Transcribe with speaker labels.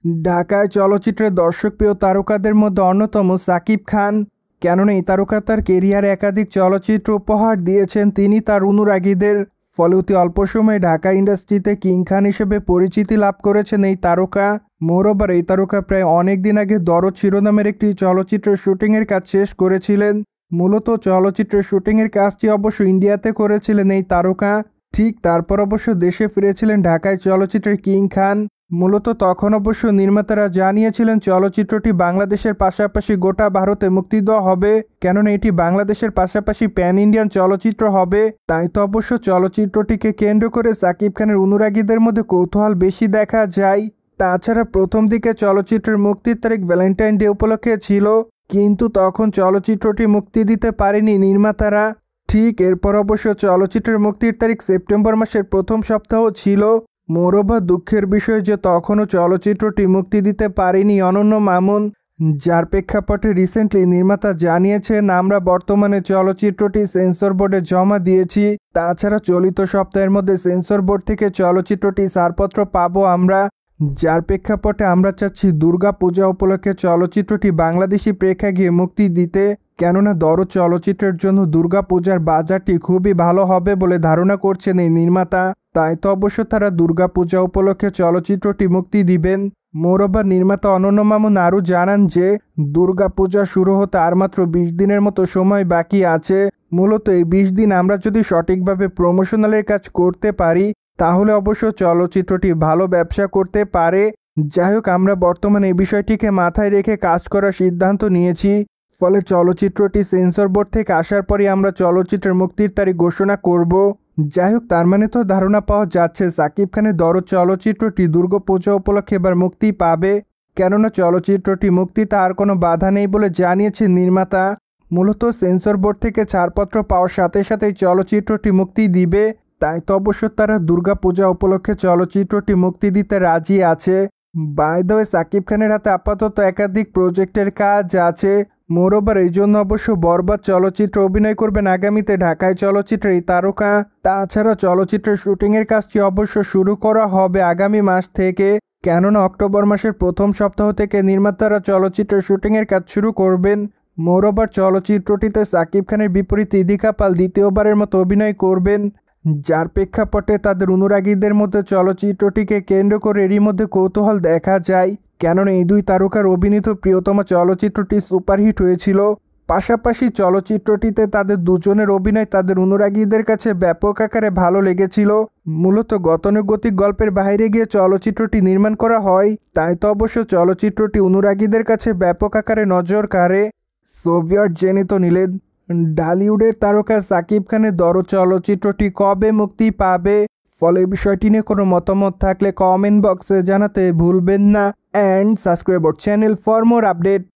Speaker 1: ঢাকায় চলচ্চিত্রের দর্শকপ্রিয় তারকাদের মধ্যে অন্যতম সাকিব খান। কেননা এই তারকা তার কেরিয়ারে একাধিক চলচ্চিত্র উপহার দিয়েছেন তিনি তার অনুরাগীদের। ফলে অতি অল্প সময়ে ঢাকা ইন্ডাস্ট্রিতে কিং খান হিসেবে পরিচিতি লাভ করেছেন এই তারকা। মোরওভার এই তারকা প্রায় অনেক দিন আগে দরদ শিরোনামের একটি চলচ্চিত্রের শুটিংয়ের কাজ শেষ করেছিলেন। মূলত চলচ্চিত্রের শুটিংয়ের কাজটি অবশ্য ইন্ডিয়াতে করেছিলেন এই তারকা। ঠিক তারপর অবশ্য দেশে ফিরেছিলেন ঢাকায় চলচ্চিত্রের কিং খান। মূলত তখন অবশ্য নির্মাতারা জানিয়েছিলেন চলচ্চিত্রটি বাংলাদেশের পাশাপাশি গোটা ভারতে মুক্তি দেওয়া হবে, কেননা এটি বাংলাদেশের পাশাপাশি প্যান ইন্ডিয়ান চলচ্চিত্র হবে। তাই তো অবশ্য চলচ্চিত্রটিকে কেন্দ্র করে সাকিব খানের অনুরাগীদের মধ্যে কৌতূহল বেশি দেখা যায়। তাছাড়া প্রথম দিকে চলচ্চিত্রের মুক্তির তারিখ ভ্যালেন্টাইন ডে উপলক্ষে ছিল, কিন্তু তখন চলচ্চিত্রটি মুক্তি দিতে পারেনি নির্মাতারা। ঠিক এরপর অবশ্য চলচ্চিত্রের মুক্তির তারিখ সেপ্টেম্বর মাসের প্রথম সপ্তাহ ছিল। মোরওভার দুঃখের বিষয় যে তখনও চলচ্চিত্রটি মুক্তি দিতে পারেনি অনন্য মামুন, যার প্রেক্ষাপটে রিসেন্টলি নির্মাতা জানিয়েছেন আমরা বর্তমানে চলচ্চিত্রটি সেন্সর বোর্ডে জমা দিয়েছি। তাছাড়া চলিত সপ্তাহের মধ্যে সেন্সর বোর্ড থেকে চলচ্চিত্রটি ছাড়পত্র পাবো আমরা, যার প্রেক্ষাপটে আমরা চাচ্ছি দুর্গা পূজা উপলক্ষে চলচ্চিত্রটি বাংলাদেশি প্রেক্ষাগৃহে মুক্তি দিতে, কেননা দরদ চলচ্চিত্রের জন্য দুর্গা পূজার বাজারটি খুবই ভালো হবে বলে ধারণা করছেন এই নির্মাতা। তাই তো অবশ্য তারা দুর্গা পূজা উপলক্ষে চলচ্চিত্রটি মুক্তি দিবেন। মোরওভার নির্মাতা অনন্য মামুন আরও জানান যে দুর্গা পূজা শুরু হতে আর মাত্র 20 দিনের মতো সময় বাকি আছে। মূলত এই 20 দিন আমরা যদি সঠিকভাবে প্রমোশনালের কাজ করতে পারি তাহলে অবশ্য চলচ্চিত্রটি ভালো ব্যবসা করতে পারে। যাই হোক, আমরা বর্তমানে এই বিষয়টিকে মাথায় রেখে কাজ করার সিদ্ধান্ত নিয়েছি। ফলে চলচ্চিত্রটি সেন্সর বোর্ড থেকে আসার পরই আমরা চলচ্চিত্রের মুক্তির তারিখ ঘোষণা করব। যাই হোক, তার মানে তো ধারণা পাওয়া যাচ্ছে সাকিব খানের দরদ চলচ্চিত্রটি দুর্গাপূজা উপলক্ষে এবার মুক্তি পাবে, কেননা চলচ্চিত্রটি মুক্তিতে আর কোনো বাধা নেই বলে জানিয়েছে নির্মাতা। মূলত সেন্সর বোর্ড থেকে ছাড়পত্র পাওয়ার সাথে সাথেই চলচ্চিত্রটি মুক্তি দিবে। তাই তো অবশ্য তারা দুর্গাপূজা উপলক্ষে চলচ্চিত্রটি মুক্তি দিতে রাজি আছে। বাই দ্য ওয়ে, সাকিব খানের হাতে আপাতত একাধিক প্রজেক্টের কাজ আছে। মোরওভার এই জন্য অবশ্য বরবাদ চলচ্চিত্রে অভিনয় করবেন আগামীতে ঢাকায় চলচ্চিত্রে এই তারকা। তাছাড়া চলচ্চিত্রের শুটিংয়ের কাজটি অবশ্য শুরু করা হবে আগামী মাস থেকে, কেননা অক্টোবর মাসের প্রথম সপ্তাহ থেকে নির্মাতারা চলচ্চিত্রের শুটিংয়ের কাজ শুরু করবেন। মোরওভার চলচ্চিত্রটিতে সাকিব খানের বিপরীতে ইদিকা পাল দ্বিতীয়বারের মতো অভিনয় করবেন, যার প্রেক্ষাপটে তাদের অনুরাগীদের মধ্যে চলচ্চিত্রটিকে কেন্দ্র করে এরই মধ্যে কৌতূহল দেখা যায়, কেননা এই দুই তারকার অভিনীত প্রিয়তম চলচ্চিত্রটি সুপারহিট হয়েছিল। পাশাপাশি চলচ্চিত্রটিতে তাদের দুজনের অভিনয় তাদের অনুরাগীদের কাছে ব্যাপক আকারে ভালো লেগেছিল। মূলত গতানুগতিক গল্পের বাইরে গিয়ে চলচ্চিত্রটি নির্মাণ করা হয়, তাই তো অবশ্য চলচ্চিত্রটি অনুরাগীদের কাছে ব্যাপক আকারে নজর কাড়ে। সোভিয়েত জেনে তো নিলেন ঢালিউডের তারকা সাকিব খানের দরদ চলচ্চিত্রটি কবে মুক্তি পাবে। ফলে বিষয়টি নিয়ে কোনো মতামত থাকলে কমেন্ট বক্সে জানাতে ভুলবেন না। And subscribe our channel for more update.